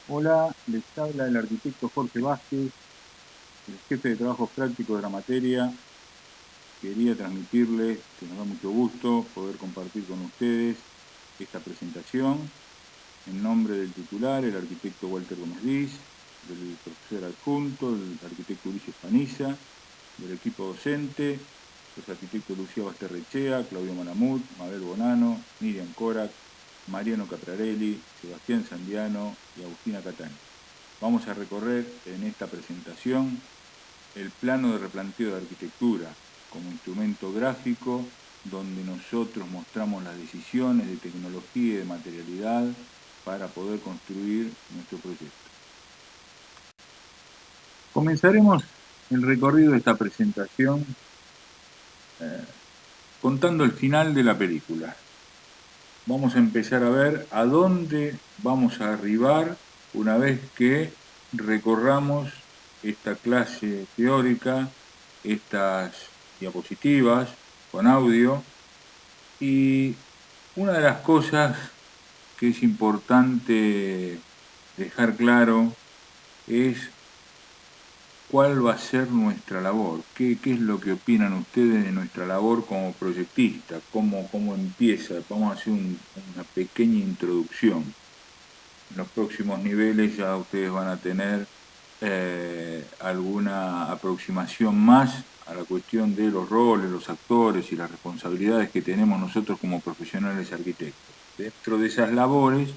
Hola, les habla el arquitecto Jorge Vázquez, el jefe de trabajos prácticos de la materia. Quería transmitirles que nos da mucho gusto poder compartir con ustedes esta presentación en nombre del titular, el arquitecto Walter Gómez Diz, del profesor adjunto, el arquitecto Ulises Paniza, del equipo docente, los arquitectos Lucía Basterrechea, Claudio Malamud, Mabel Bonano, Miriam Corac, Mariano Caprarelli, Sebastián Sandiano y Agustina Catani. Vamos a recorrer en esta presentación el plano de replanteo de arquitectura como instrumento gráfico donde nosotros mostramos las decisiones de tecnología y de materialidad para poder construir nuestro proyecto. Comenzaremos el recorrido de esta presentación contando el final de la película. Vamos a empezar a ver a dónde vamos a arribar una vez que recorramos esta clase teórica, estas diapositivas con audio. Y una de las cosas que es importante dejar claro es cuál va a ser nuestra labor, qué es lo que opinan ustedes de nuestra labor como proyectista, cómo empieza. Vamos a hacer una pequeña introducción. En los próximos niveles ya ustedes van a tener alguna aproximación más a la cuestión de los roles, los actores y las responsabilidades que tenemos nosotros como profesionales arquitectos. Dentro de esas labores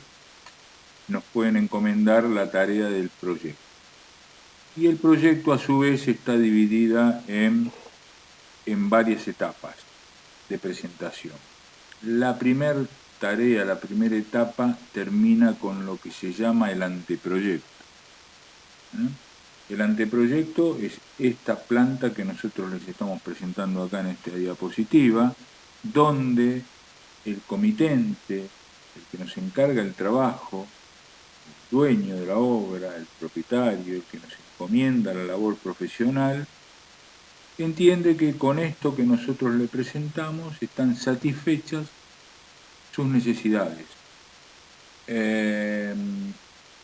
nos pueden encomendar la tarea del proyecto. Y el proyecto a su vez está dividida en varias etapas de presentación. La primera tarea, la primera etapa termina con lo que se llama el anteproyecto. El anteproyecto es esta planta que nosotros les estamos presentando acá en esta diapositiva, donde el comitente, el que nos encarga el trabajo, el dueño de la obra, el propietario, el que nos encomienda la labor profesional, entiende que con esto que nosotros le presentamos están satisfechas sus necesidades. Él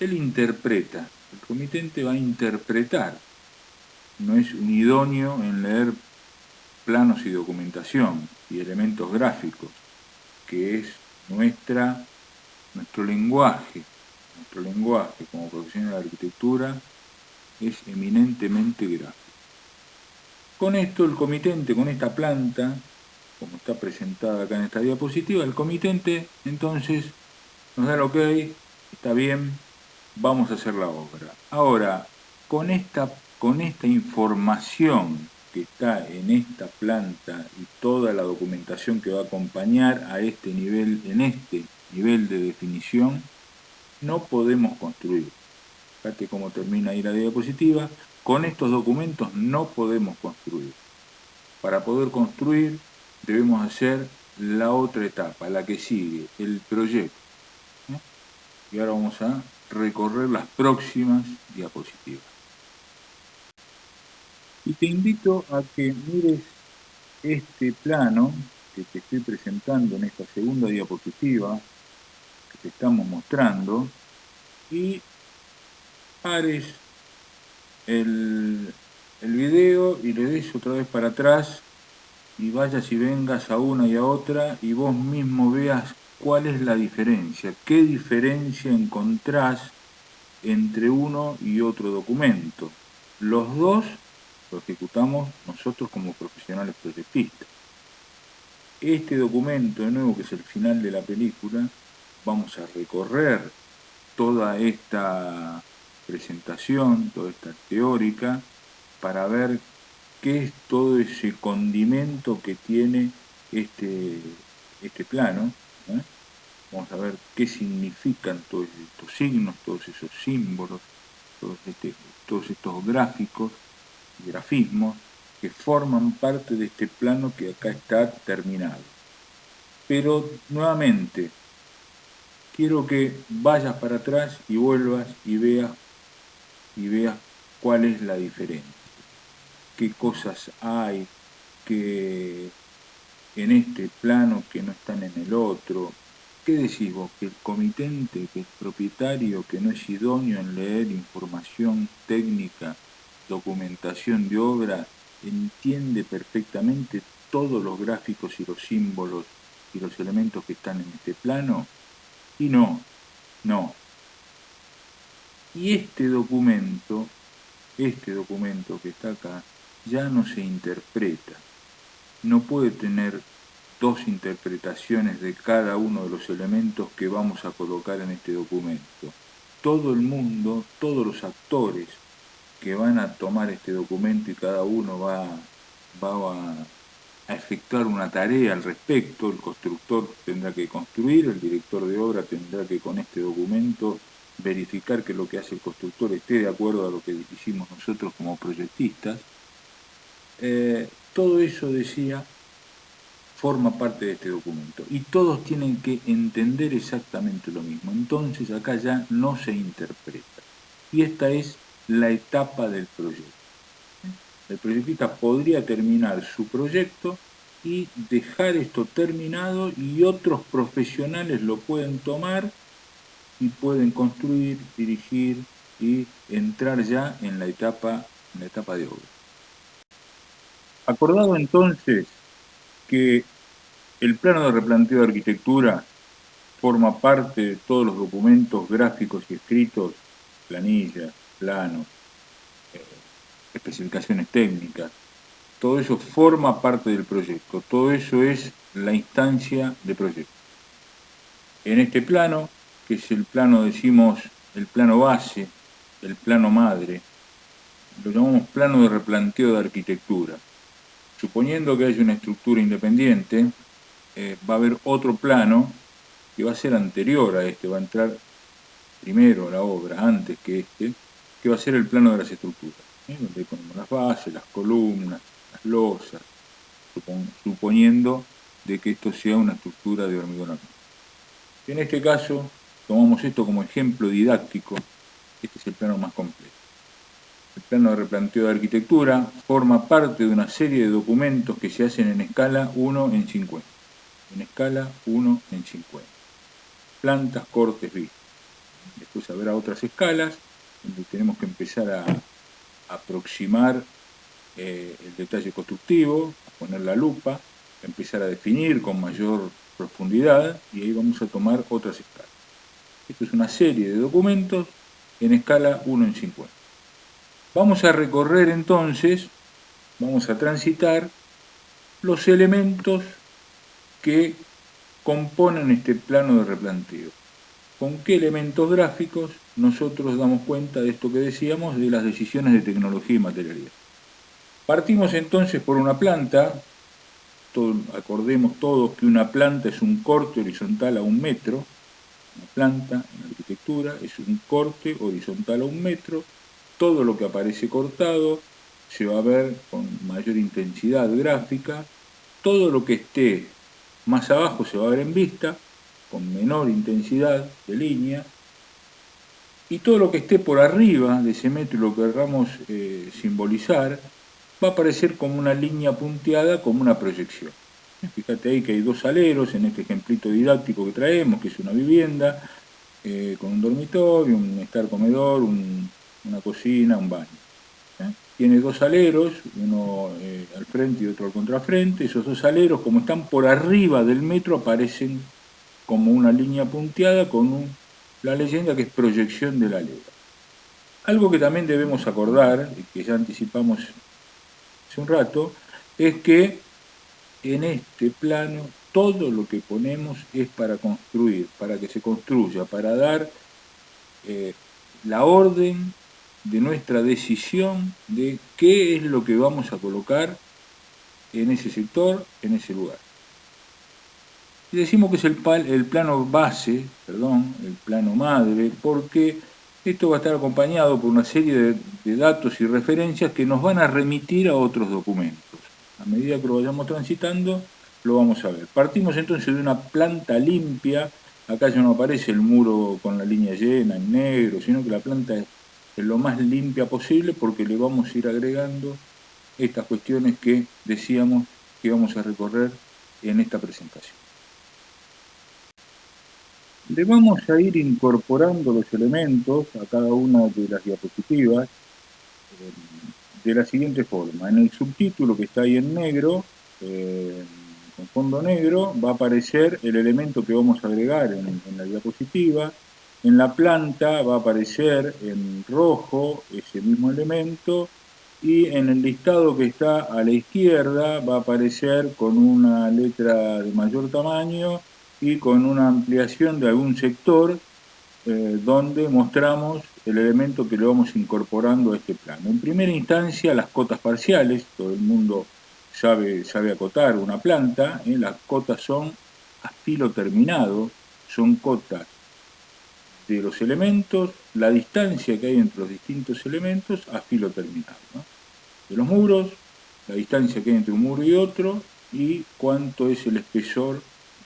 interpreta, el comitente va a interpretar, no es un idóneo en leer planos y documentación y elementos gráficos, que es nuestro lenguaje como profesional de arquitectura es eminentemente gráfico. Con esto el comitente, con esta planta, como está presentada acá en esta diapositiva, el comitente entonces nos da el ok, está bien, vamos a hacer la obra. Ahora, con esta información que está en esta planta y toda la documentación que va a acompañar a este nivel, en este nivel de definición, no podemos construir. Fíjate cómo termina ahí la diapositiva. Con estos documentos no podemos construir. Para poder construir debemos hacer la otra etapa, la que sigue, el proyecto. Y ahora vamos a recorrer las próximas diapositivas. Y te invito a que mires este plano que te estoy presentando en esta segunda diapositiva que te estamos mostrando y pares el video y le des otra vez para atrás y vayas y vengas a una y a otra y vos mismo veas cuál es la diferencia, qué diferencia encontrás entre uno y otro documento. Los dos lo ejecutamos nosotros como profesionales proyectistas. Este documento, de nuevo, que es el final de la película, vamos a recorrer toda esta presentación, toda esta teórica, para ver qué es todo ese condimento que tiene este plano. Vamos a ver qué significan todos estos signos, todos esos símbolos, todos estos gráficos y grafismos que forman parte de este plano que acá está terminado. Pero nuevamente, quiero que vayas para atrás y vuelvas y veas cuál es la diferencia, qué cosas hay que en este plano que no están en el otro, ¿qué decís vos? Que el comitente, que el propietario, que no es idóneo en leer información técnica, documentación de obra, entiende perfectamente todos los gráficos y los símbolos y los elementos que están en este plano? Y no, no. Y este documento que está acá, ya no se interpreta. No puede tener dos interpretaciones de cada uno de los elementos que vamos a colocar en este documento. Todo el mundo, todos los actores que van a tomar este documento y cada uno va a efectuar una tarea al respecto. El constructor tendrá que construir, el director de obra tendrá que con este documento verificar que lo que hace el constructor esté de acuerdo a lo que hicimos nosotros como proyectistas. Todo eso, decía, forma parte de este documento y todos tienen que entender exactamente lo mismo. Entonces acá ya no se interpreta. Y esta es la etapa del proyecto. El proyectista podría terminar su proyecto y dejar esto terminado y otros profesionales lo pueden tomar y pueden construir, dirigir y entrar ya en la etapa de obra. Acordado entonces que el plano de replanteo de arquitectura forma parte de todos los documentos gráficos y escritos, planillas, planos, especificaciones técnicas. Todo eso forma parte del proyecto, todo eso es la instancia de proyecto. En este plano, que es el plano, decimos, el plano base, el plano madre, lo llamamos plano de replanteo de arquitectura. Suponiendo que haya una estructura independiente, va a haber otro plano que va a ser anterior a este, va a entrar primero la obra, antes que este, que va a ser el plano de las estructuras, donde ponemos las bases, las columnas, las losas, suponiendo de que esto sea una estructura de hormigón armado. En este caso, tomamos esto como ejemplo didáctico, este es el plano más completo. El plano de replanteo de arquitectura forma parte de una serie de documentos que se hacen en escala 1:50. En escala 1:50. Plantas, cortes, vistas. Después habrá otras escalas donde tenemos que empezar a aproximar el detalle constructivo, a poner la lupa, a empezar a definir con mayor profundidad y ahí vamos a tomar otras escalas. Esto es una serie de documentos en escala 1:50. Vamos a recorrer entonces, vamos a transitar los elementos que componen este plano de replanteo. ¿Con qué elementos gráficos nosotros damos cuenta de esto que decíamos, de las decisiones de tecnología y materialidad? Partimos entonces por una planta. Acordemos todos que una planta es un corte horizontal a 1 metro. Una planta en arquitectura es un corte horizontal a 1 metro. Todo lo que aparece cortado se va a ver con mayor intensidad gráfica. Todo lo que esté más abajo se va a ver en vista, con menor intensidad de línea. Y todo lo que esté por arriba de ese metro y lo que queramos simbolizar, va a aparecer como una línea punteada, como una proyección. Fíjate ahí que hay dos aleros en este ejemplito didáctico que traemos, que es una vivienda con un dormitorio, un estar comedor, una cocina, un baño. Tiene dos aleros, uno al frente y otro al contrafrente. Esos dos aleros, como están por arriba del metro, aparecen como una línea punteada con la leyenda que es proyección del alero. Algo que también debemos acordar, y que ya anticipamos hace un rato, es que en este plano todo lo que ponemos es para construir, para que se construya, para dar la orden de nuestra decisión de qué es lo que vamos a colocar en ese sector, en ese lugar. Y decimos que es el plano base, el plano madre, porque esto va a estar acompañado por una serie de datos y referencias que nos van a remitir a otros documentos. A medida que lo vayamos transitando, lo vamos a ver. Partimos entonces de una planta limpia. Acá ya no aparece el muro con la línea llena en negro, sino que la planta es lo más limpia posible porque le vamos a ir agregando estas cuestiones que decíamos que vamos a recorrer en esta presentación. Le vamos a ir incorporando los elementos a cada una de las diapositivas de la siguiente forma. En el subtítulo que está ahí en negro, con fondo negro, va a aparecer el elemento que vamos a agregar en la diapositiva. En la planta va a aparecer en rojo ese mismo elemento, y en el listado que está a la izquierda va a aparecer con una letra de mayor tamaño y con una ampliación de algún sector, donde mostramos el elemento que le vamos incorporando a este plano. En primera instancia, las cotas parciales. Todo el mundo sabe acotar una planta. Las cotas son a filo terminado, son cotas de los elementos, la distancia que hay entre los distintos elementos a filo terminado, ¿no? De los muros, la distancia que hay entre un muro y otro, y cuánto es el espesor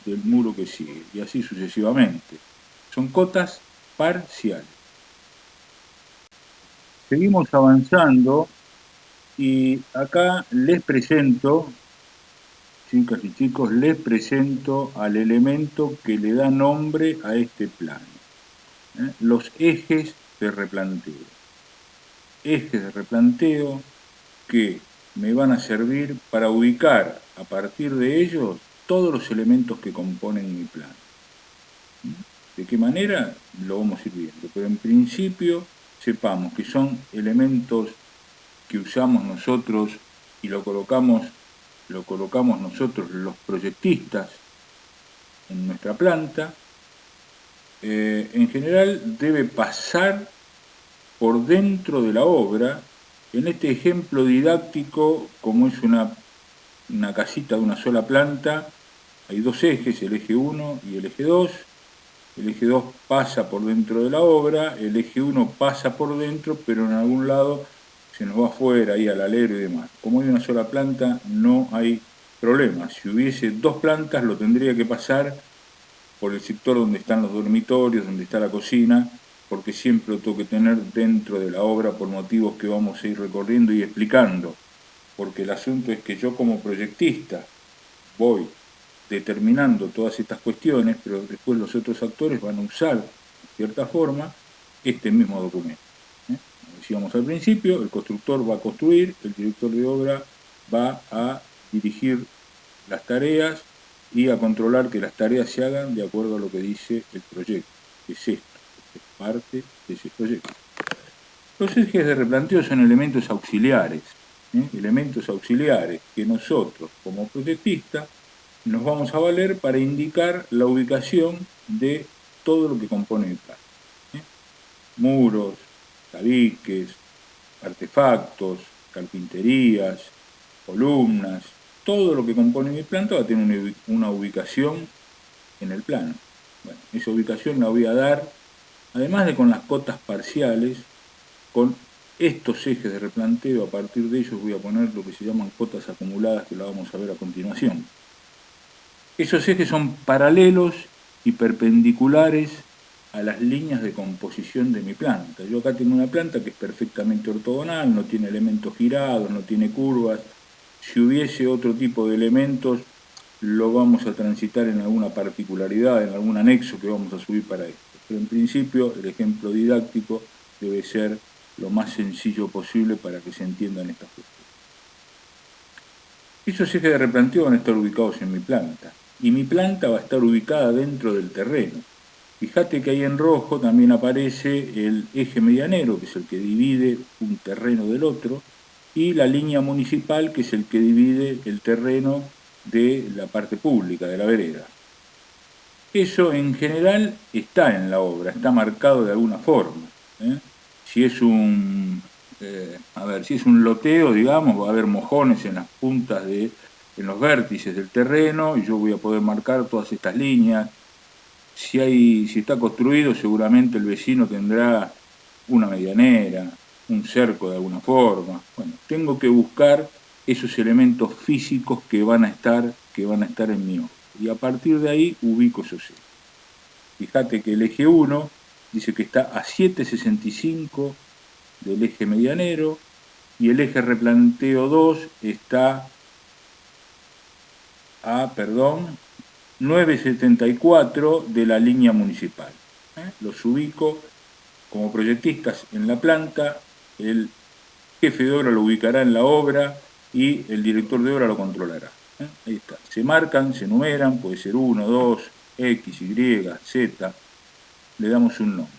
del muro que sigue, y así sucesivamente. Son cotas parciales. Seguimos avanzando y acá les presento, chicas y chicos, les presento al elemento que le da nombre a este plano. Los ejes de replanteo. Ejes de replanteo que me van a servir para ubicar a partir de ellos todos los elementos que componen mi plano. ¿De qué manera? Lo vamos a ir viendo, pero en principio sepamos que son elementos que usamos nosotros y lo colocamos nosotros los proyectistas en nuestra planta. En general debe pasar por dentro de la obra. En este ejemplo didáctico, como es una casita de una sola planta, hay dos ejes, el eje 1 y el eje 2. El eje 2 pasa por dentro de la obra, el eje 1 pasa por dentro, pero en algún lado se nos va afuera, ahí al alero y demás. Como hay una sola planta, no hay problema. Si hubiese dos plantas, lo tendría que pasar por el sector donde están los dormitorios, donde está la cocina, porque siempre lo tengo que tener dentro de la obra por motivos que vamos a ir recorriendo y explicando. Porque el asunto es que yo como proyectista voy determinando todas estas cuestiones, pero después los otros actores van a usar, de cierta forma, este mismo documento. Como decíamos al principio, el constructor va a construir, el director de obra va a dirigir las tareas y a controlar que las tareas se hagan de acuerdo a lo que dice el proyecto, que es esto, que es parte de ese proyecto. Los ejes de replanteo son elementos auxiliares, elementos auxiliares que nosotros, como proyectistas, nos vamos a valer para indicar la ubicación de todo lo que compone el plano. Muros, tabiques, artefactos, carpinterías, columnas, todo lo que compone mi planta va a tener una ubicación en el plano. Bueno, esa ubicación la voy a dar, además de con las cotas parciales, con estos ejes de replanteo. A partir de ellos voy a poner lo que se llaman cotas acumuladas, que la vamos a ver a continuación. Esos ejes son paralelos y perpendiculares a las líneas de composición de mi planta. Yo acá tengo una planta que es perfectamente ortogonal, no tiene elementos girados, no tiene curvas. Si hubiese otro tipo de elementos, lo vamos a transitar en alguna particularidad, en algún anexo que vamos a subir para esto. Pero en principio, el ejemplo didáctico debe ser lo más sencillo posible para que se entiendan estas cuestiones. Esos ejes de replanteo van a estar ubicados en mi planta, y mi planta va a estar ubicada dentro del terreno. Fíjate que ahí en rojo también aparece el eje medianero, que es el que divide un terreno del otro, y la línea municipal, que es el que divide el terreno de la parte pública, de la vereda. Eso en general está en la obra, está marcado de alguna forma. Si es un loteo, digamos, va a haber mojones en las puntas, en los vértices del terreno, y yo voy a poder marcar todas estas líneas. Si está construido, seguramente el vecino tendrá una medianera, un cerco de alguna forma. Bueno, tengo que buscar esos elementos físicos que van a estar en mi obra. Y a partir de ahí ubico esos ejes. Fíjate que el eje 1 dice que está a 7,65 del eje medianero, y el eje replanteo 2 está a, 974 de la línea municipal. Los ubico como proyectistas en la planta, el jefe de obra lo ubicará en la obra y el director de obra lo controlará. Ahí está. Se marcan, se enumeran, puede ser 1, 2, X, Y, Z, le damos un nombre.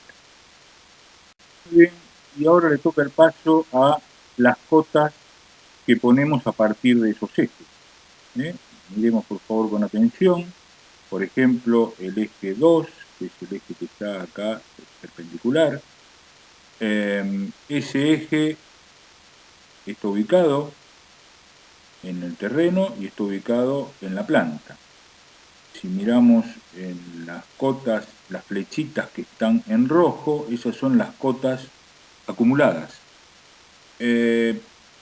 Muy bien, y ahora le toca el paso a las cotas que ponemos a partir de esos ejes. Miremos por favor con atención. Por ejemplo, el eje 2, que es el eje que está acá perpendicular. Ese eje está ubicado en el terreno y está ubicado en la planta. Si miramos en las cotas, las flechitas que están en rojo, esas son las cotas acumuladas.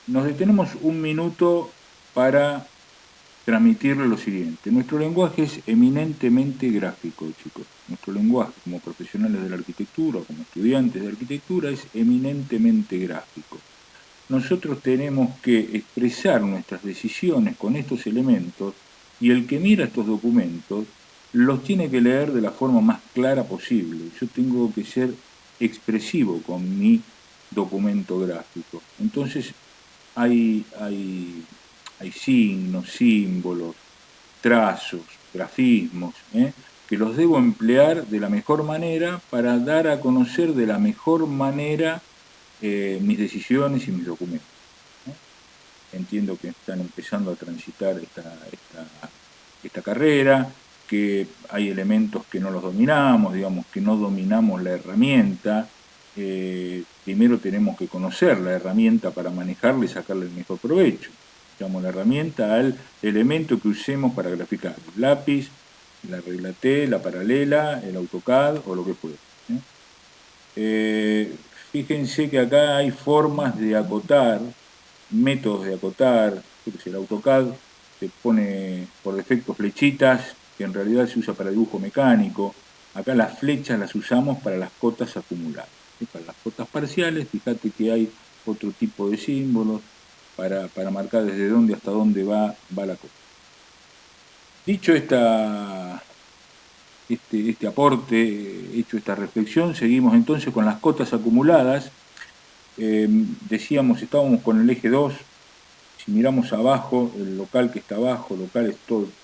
Nos detenemos un minuto para transmitirle lo siguiente. Nuestro lenguaje es eminentemente gráfico, chicos. Nuestro lenguaje como profesionales de la arquitectura, como estudiantes de arquitectura, es eminentemente gráfico. Nosotros tenemos que expresar nuestras decisiones con estos elementos y el que mira estos documentos los tiene que leer de la forma más clara posible. Yo tengo que ser expresivo con mi documento gráfico. Entonces hay signos, símbolos, trazos, grafismos, que los debo emplear de la mejor manera para dar a conocer de la mejor manera mis decisiones y mis documentos. Entiendo que están empezando a transitar esta carrera, que hay elementos que no los dominamos, digamos que no dominamos la herramienta. Primero tenemos que conocer la herramienta para manejarla y sacarle el mejor provecho. Llamamos la herramienta al elemento que usemos para graficar. El lápiz, la regla T, la paralela, el AutoCAD o lo que fuera. Fíjense que acá hay formas de acotar, métodos de acotar. El AutoCAD te pone por defecto flechitas, que en realidad se usa para dibujo mecánico. Acá las flechas las usamos para las cotas acumuladas. Para las cotas parciales, fíjate que hay otro tipo de símbolos para marcar desde dónde hasta dónde va la cota. Dicho este aporte, hecho esta reflexión, seguimos entonces con las cotas acumuladas. Decíamos, estábamos con el eje 2, si miramos abajo, el local que está abajo, local es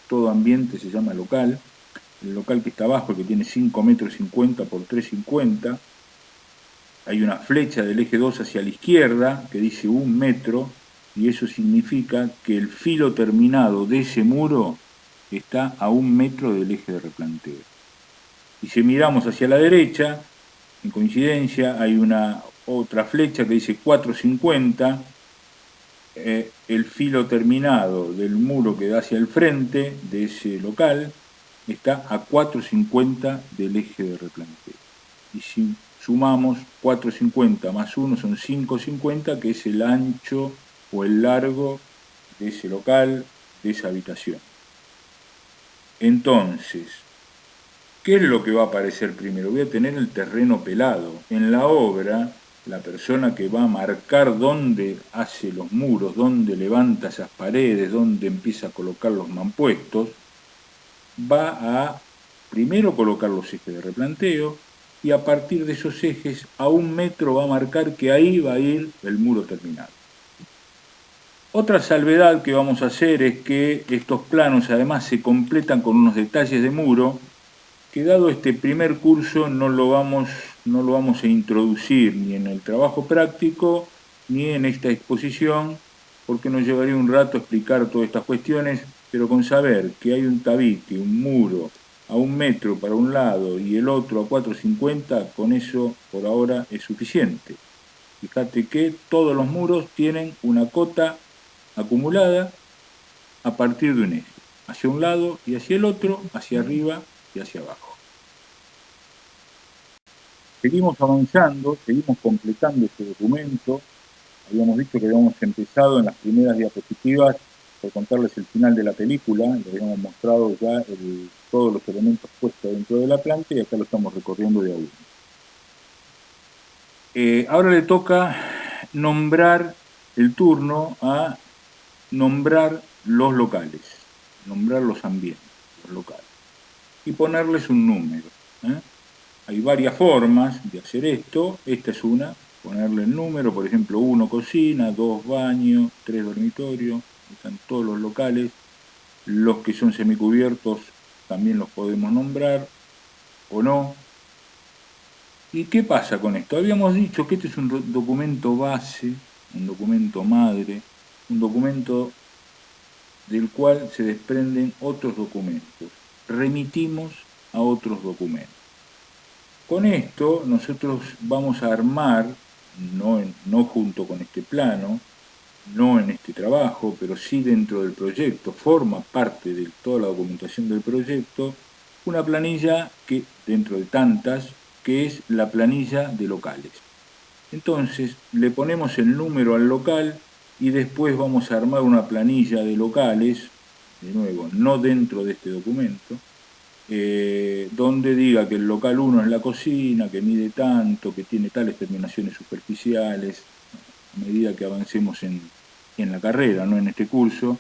todo ambiente, se llama local. El local que está abajo, el que tiene 5,50 metros por 3,50, hay una flecha del eje 2 hacia la izquierda que dice 1 metro, y eso significa que el filo terminado de ese muro está a 1 metro del eje de replanteo. Y si miramos hacia la derecha, en coincidencia, hay una otra flecha que dice 4,50, el filo terminado del muro que da hacia el frente de ese local está a 4,50 del eje de replanteo. Y si sumamos 4,50 más 1 son 5,50, que es el ancho o el largo de ese local, de esa habitación. Entonces, ¿qué es lo que va a aparecer primero? Voy a tener el terreno pelado. En la obra, la persona que va a marcar dónde hace los muros, dónde levanta esas paredes, dónde empieza a colocar los mampuestos, va a primero colocar los ejes de replanteo y a partir de esos ejes a 1 metro va a marcar que ahí va a ir el muro terminado. Otra salvedad que vamos a hacer es que estos planos además se completan con unos detalles de muro que dado este primer curso no lo vamos a introducir ni en el trabajo práctico ni en esta exposición, porque nos llevaría un rato explicar todas estas cuestiones, pero con saber que hay un tabique, un muro a 1 metro para un lado y el otro a 4,50, con eso por ahora es suficiente. Fíjate que todos los muros tienen una cota acumulada a partir de un eje, hacia un lado y hacia el otro, hacia arriba y hacia abajo. Seguimos avanzando, seguimos completando este documento. Habíamos dicho que habíamos empezado en las primeras diapositivas por contarles el final de la película, les habíamos mostrado ya todos los elementos puestos dentro de la planta y acá lo estamos recorriendo de a uno. Ahora le toca nombrar el turno a nombrar los locales, nombrar los ambientes, los locales. y ponerles un número. Hay varias formas de hacer esto, esta es una, ponerle el número, por ejemplo, 1 cocina, 2 baño, 3 dormitorio, están todos los locales, los que son semicubiertos también los podemos nombrar o no. ¿Y qué pasa con esto? Habíamos dicho que este es un documento base, un documento madre, un documento del cual se desprenden otros documentos. Remitimos a otros documentos. Con esto nosotros vamos a armar, no junto con este plano, no en este trabajo, pero sí dentro del proyecto, forma parte de toda la documentación del proyecto, una planilla que, dentro de tantas, que es la planilla de locales. Entonces le ponemos el número al local y después vamos a armar una planilla de locales, de nuevo, no dentro de este documento, donde diga que el local 1 es la cocina, que mide tanto, que tiene tales terminaciones superficiales, a medida que avancemos en la carrera, no en este curso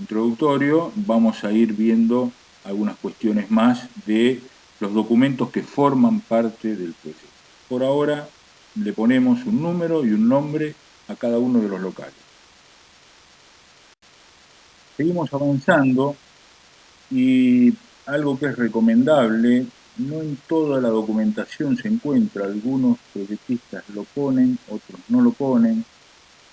introductorio, vamos a ir viendo algunas cuestiones más de los documentos que forman parte del proyecto. Por ahora le ponemos un número y un nombre a cada uno de los locales. Seguimos avanzando y algo que es recomendable, no en toda la documentación se encuentra, algunos proyectistas lo ponen, otros no lo ponen.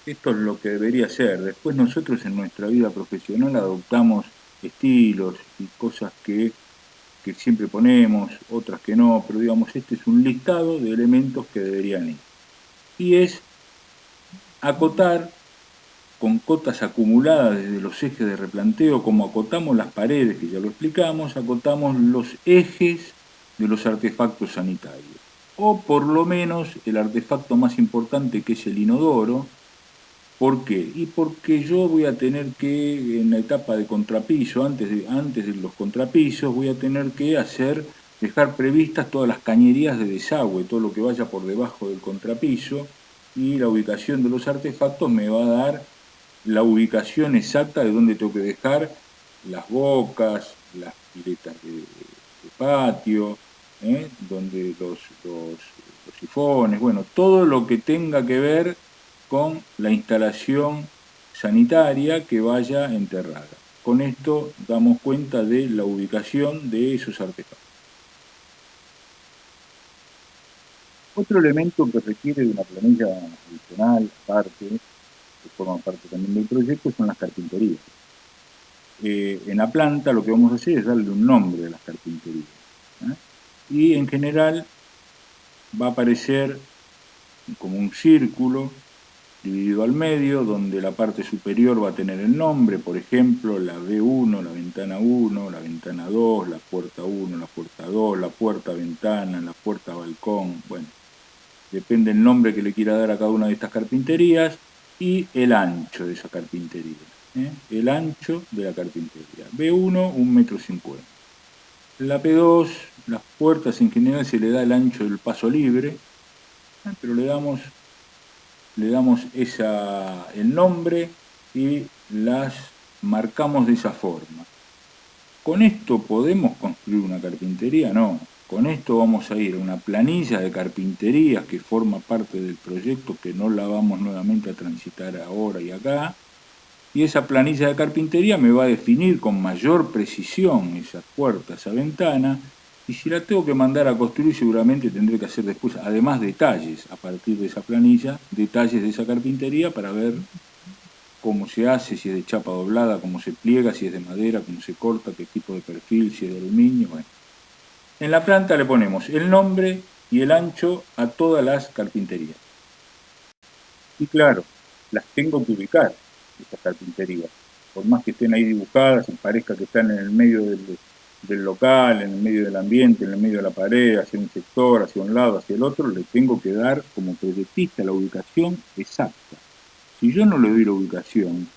Esto es lo que debería ser. Después nosotros en nuestra vida profesional adoptamos estilos y cosas que siempre ponemos, otras que no, pero digamos, este es un listado de elementos que deberían ir. Y es acotar con cotas acumuladas desde los ejes de replanteo, como acotamos las paredes, que ya lo explicamos, acotamos los ejes de los artefactos sanitarios. O por lo menos el artefacto más importante, que es el inodoro. ¿Por qué? Y porque yo voy a tener que, en la etapa de contrapiso, antes de los contrapisos, voy a tener que dejar previstas todas las cañerías de desagüe, todo lo que vaya por debajo del contrapiso, y la ubicación de los artefactos me va a dar la ubicación exacta de dónde tengo que dejar las bocas, las piletas de patio, donde los sifones, bueno, todo lo que tenga que ver con la instalación sanitaria que vaya enterrada. Con esto damos cuenta de la ubicación de esos artefactos. Otro elemento que requiere de una planilla adicional, aparte, que forma parte también del proyecto, son las carpinterías. En la planta lo que vamos a hacer es darle un nombre a las carpinterías. Y en general va a aparecer como un círculo dividido al medio, donde la parte superior va a tener el nombre, por ejemplo, la B1, la ventana 1, la ventana 2, la puerta 1, la puerta 2, la puerta ventana, la puerta balcón, bueno, depende el nombre que le quiera dar a cada una de estas carpinterías y el ancho de esa carpintería. El ancho de la carpintería. B1, 1,50 m. La P2, las puertas en general se le da el ancho del paso libre, pero le damos el nombre y las marcamos de esa forma. ¿Con esto podemos construir una carpintería? No. Con esto vamos a ir a una planilla de carpinterías que forma parte del proyecto, que no la vamos nuevamente a transitar ahora y acá. Y esa planilla de carpintería me va a definir con mayor precisión esas puertas, esa ventana. Y si la tengo que mandar a construir, seguramente tendré que hacer después, además, detalles a partir de esa planilla, detalles de esa carpintería para ver cómo se hace, si es de chapa doblada, cómo se pliega, si es de madera, cómo se corta, qué tipo de perfil, si es de aluminio. Bueno. En la planta le ponemos el nombre y el ancho a todas las carpinterías. Y claro, las tengo que ubicar, estas carpinterías. Por más que estén ahí dibujadas y parezca que están en el medio del local, en el medio del ambiente, en el medio de la pared, hacia un sector, hacia un lado, hacia el otro, le tengo que dar como proyectista la ubicación exacta. Si yo no le doy la ubicación,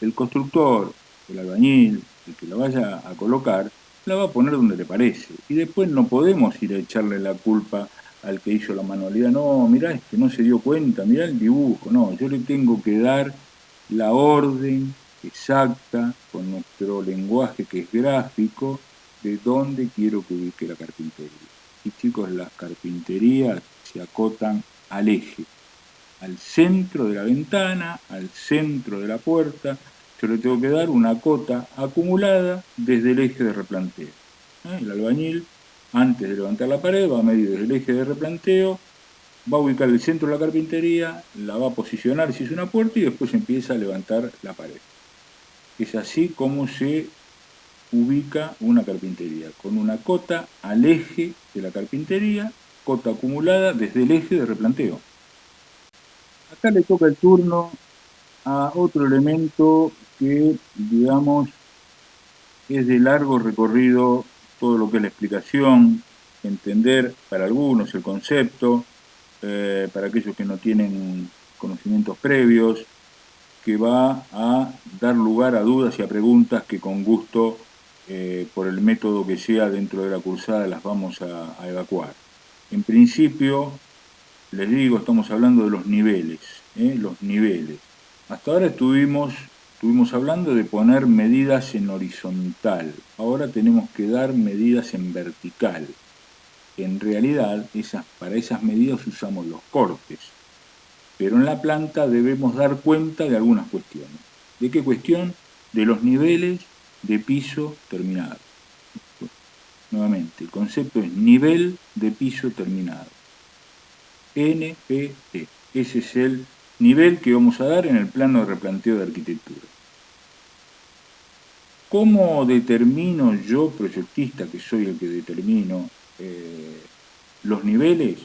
el constructor, el albañil, el que la vaya a colocar, la va a poner donde le parece. Y después no podemos ir a echarle la culpa al que hizo la manualidad. No, mirá, no se dio cuenta, mirá el dibujo. No, yo le tengo que dar la orden exacta, con nuestro lenguaje que es gráfico, de dónde quiero que ubique la carpintería. Y chicos, las carpinterías se acotan al eje, al centro de la ventana, al centro de la puerta. Yo le tengo que dar una cota acumulada desde el eje de replanteo. El albañil, antes de levantar la pared, va a medir desde el eje de replanteo, va a ubicar el centro de la carpintería, la va a posicionar si es una puerta y después empieza a levantar la pared. Es así como se ubica una carpintería, con una cota al eje de la carpintería, cota acumulada desde el eje de replanteo. Acá le toca el turno a otro elemento que, digamos, es de largo recorrido todo lo que es la explicación, entender para algunos el concepto, para aquellos que no tienen conocimientos previos, que va a dar lugar a dudas y a preguntas que con gusto, por el método que sea dentro de la cursada, las vamos a evacuar. En principio, les digo, estamos hablando de los niveles, los niveles. Hasta ahora estuvimos hablando de poner medidas en horizontal. Ahora tenemos que dar medidas en vertical. En realidad, para esas medidas usamos los cortes. Pero en la planta debemos dar cuenta de algunas cuestiones. ¿De qué cuestión? De los niveles de piso terminado. Nuevamente, el concepto es nivel de piso terminado. NPT. Ese es el nivel que vamos a dar en el plano de replanteo de arquitectura. ¿Cómo determino yo, proyectista, que soy el que determino los niveles?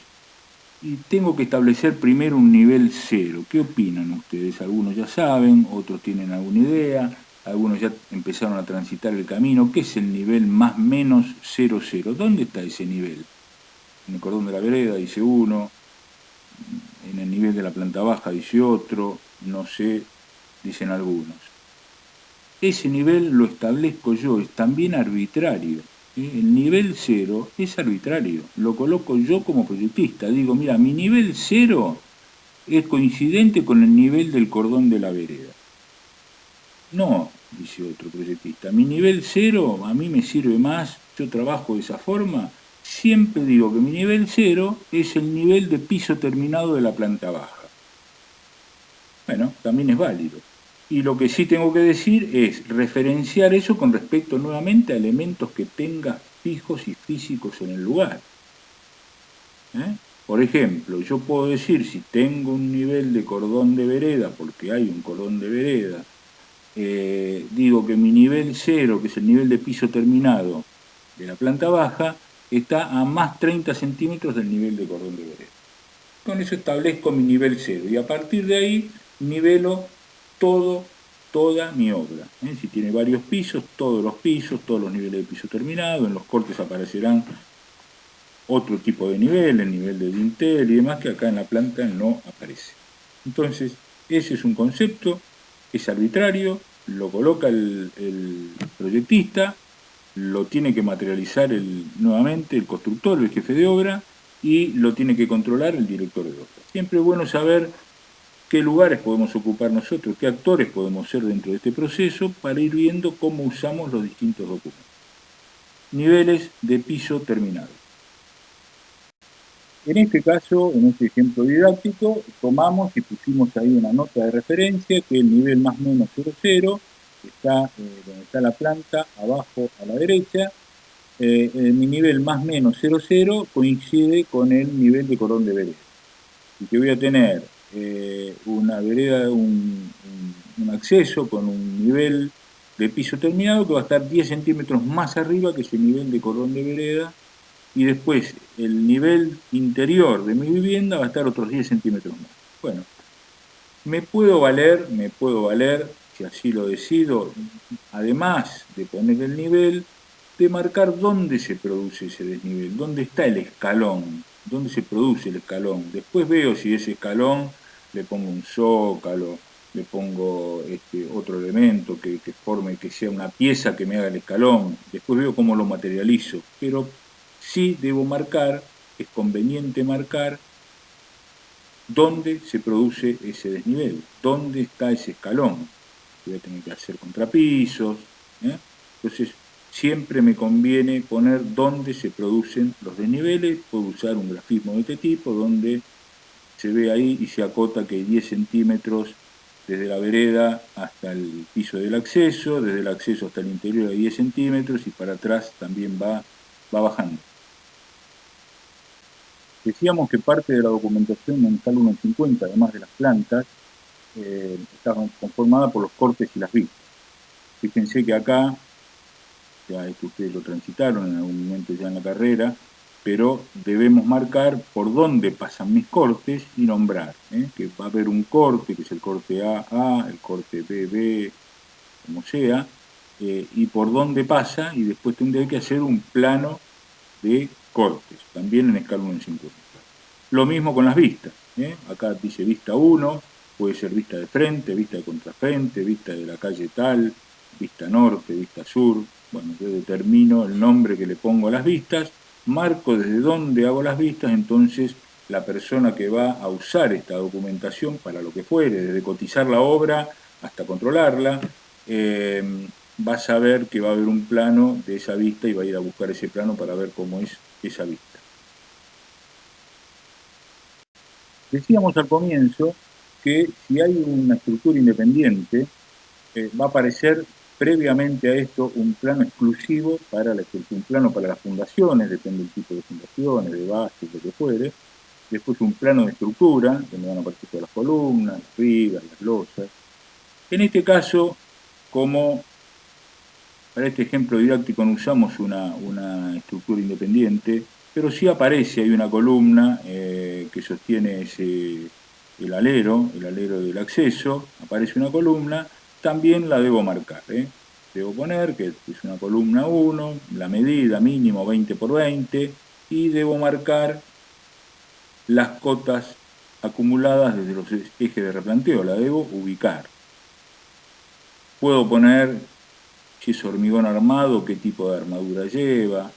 Y tengo que establecer primero un nivel 0. ¿Qué opinan ustedes? Algunos ya saben, otros tienen alguna idea, algunos ya empezaron a transitar el camino. ¿Qué es el nivel más menos 0, 0? ¿Dónde está ese nivel? En el cordón de la vereda dice uno, en el nivel de la planta baja dice otro, no sé, dicen algunos. Ese nivel lo establezco yo, es también arbitrario. El nivel 0 es arbitrario, lo coloco yo como proyectista. Digo, mira, mi nivel 0 es coincidente con el nivel del cordón de la vereda. No, dice otro proyectista, mi nivel 0 a mí me sirve más, yo trabajo de esa forma. Siempre digo que mi nivel 0 es el nivel de piso terminado de la planta baja. Bueno, también es válido. Y lo que sí tengo que decir es referenciar eso con respecto nuevamente a elementos que tenga fijos y físicos en el lugar. Por ejemplo, yo puedo decir, si tengo un nivel de cordón de vereda, porque hay un cordón de vereda, digo que mi nivel 0, que es el nivel de piso terminado de la planta baja, está a más 30 centímetros del nivel de cordón de vereda. Con eso establezco mi nivel 0 y a partir de ahí nivelo toda mi obra. Si tiene varios pisos, todos los niveles de piso terminado, en los cortes aparecerán otro tipo de nivel, el nivel de dintel y demás, que acá en la planta no aparece. Entonces, ese es un concepto, es arbitrario, lo coloca el proyectista, lo tiene que materializar nuevamente el constructor, el jefe de obra, y lo tiene que controlar el director de obra. Siempre es bueno saber qué lugares podemos ocupar nosotros, qué actores podemos ser dentro de este proceso para ir viendo cómo usamos los distintos documentos. Niveles de piso terminado. En este caso, en este ejemplo didáctico, tomamos y pusimos ahí una nota de referencia que el nivel más menos 00 está donde está la planta, abajo a la derecha. Mi nivel más menos 00 coincide con el nivel de cordón de vereda. Y que voy a tener una vereda, un acceso con un nivel de piso terminado que va a estar 10 centímetros más arriba que ese nivel de cordón de vereda, y después el nivel interior de mi vivienda va a estar otros 10 centímetros más. Bueno, me puedo valer, si así lo decido, además de poner el nivel, de marcar dónde se produce ese desnivel, dónde está el escalón, dónde se produce el escalón. Después veo si ese escalón le pongo un zócalo, le pongo otro elemento que forme, que sea una pieza que me haga el escalón. Después veo cómo lo materializo. Pero sí debo marcar, es conveniente marcar dónde se produce ese desnivel, dónde está ese escalón. voy a tener que hacer contrapisos. Entonces, siempre me conviene poner dónde se producen los desniveles. Puedo usar un grafismo de este tipo, donde se ve ahí y se acota que hay 10 centímetros desde la vereda hasta el piso del acceso, desde el acceso hasta el interior hay 10 centímetros y para atrás también va bajando. Decíamos que parte de la documentación en CAL 150, además de las plantas, está conformada por los cortes y las vistas. Fíjense que acá, ya es que ustedes lo transitaron en algún momento ya en la carrera, pero debemos marcar por dónde pasan mis cortes y nombrar, que va a haber un corte, que es el corte A, el corte B, como sea, y por dónde pasa, y después tendré que hacer un plano de cortes, también en escala 1.50. Lo mismo con las vistas, acá dice vista 1, puede ser vista de frente, vista de contrafrente, vista de la calle tal, vista norte, vista sur. Bueno, yo determino el nombre que le pongo a las vistas, marco desde dónde hago las vistas, entonces la persona que va a usar esta documentación para lo que fuere, desde cotizar la obra hasta controlarla, va a saber que va a haber un plano de esa vista y va a ir a buscar ese plano para ver cómo es esa vista. Decíamos al comienzo que si hay una estructura independiente, va a aparecer previamente a esto un plano exclusivo para la estructura, un plano para las fundaciones, depende del tipo de fundaciones, de bases, lo que fuere. Después un plano de estructura, donde van a aparecer todas las columnas, las vigas, las losas. En este caso, como para este ejemplo didáctico no usamos una estructura independiente, pero sí aparece, hay una columna que sostiene el alero del acceso, aparece una columna, también la debo marcar. Debo poner que es una columna 1, la medida mínimo 20 por 20, y debo marcar las cotas acumuladas desde los ejes de replanteo, la debo ubicar. Puedo poner si es hormigón armado, qué tipo de armadura lleva,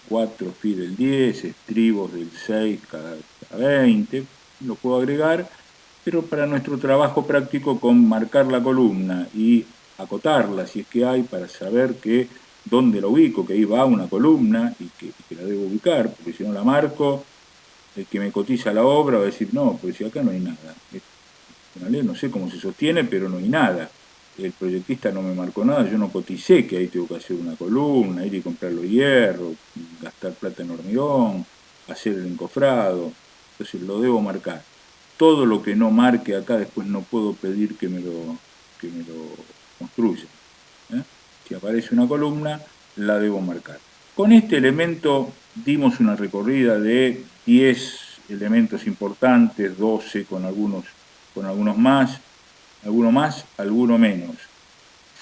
4 fi del 10, estribos del 6 cada 20, lo puedo agregar, pero para nuestro trabajo práctico con marcar la columna y acotarla si es que hay, para saber que dónde la ubico, que ahí va una columna y que la debo ubicar, porque si no la marco, el que me cotiza la obra va a decir, no, pues si acá no hay nada, no sé cómo se sostiene, pero no hay nada. El proyectista no me marcó nada, yo no coticé que ahí tengo que hacer una columna, ir y comprar los hierros, gastar plata en hormigón, hacer el encofrado, entonces lo debo marcar. Todo lo que no marque acá después no puedo pedir que me lo construya. Si aparece una columna, la debo marcar. Con este elemento dimos una recorrida de 10 elementos importantes, 12 con algunos más, alguno menos.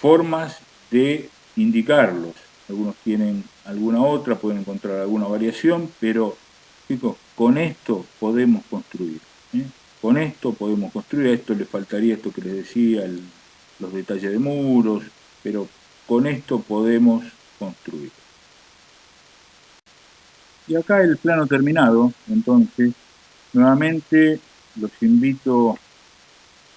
Formas de indicarlos. Algunos tienen alguna otra, pueden encontrar alguna variación, pero chicos, con esto podemos construir. Con esto podemos construir. A esto le faltaría esto que les decía, los detalles de muros, pero con esto podemos construir. Y acá el plano terminado, entonces, nuevamente los invito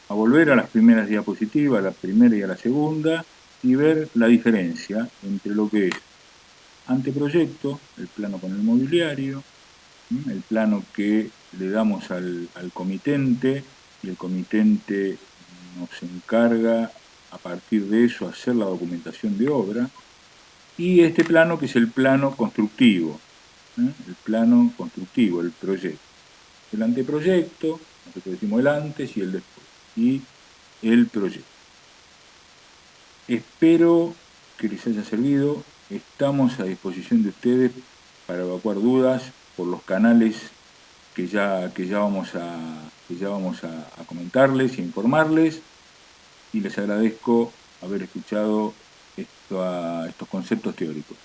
a volver a las primeras diapositivas, a la primera y a la segunda, y ver la diferencia entre lo que es anteproyecto, el plano con el mobiliario, el plano que le damos al comitente, y el comitente nos encarga a partir de eso hacer la documentación de obra, y este plano que es el plano constructivo, el plano constructivo, el proyecto. El anteproyecto, nosotros decimos el antes y el después, y el proyecto. Espero que les haya servido. Estamos a disposición de ustedes para evacuar dudas por los canales que ya vamos a comentarles e informarles, y les agradezco haber escuchado estos conceptos teóricos.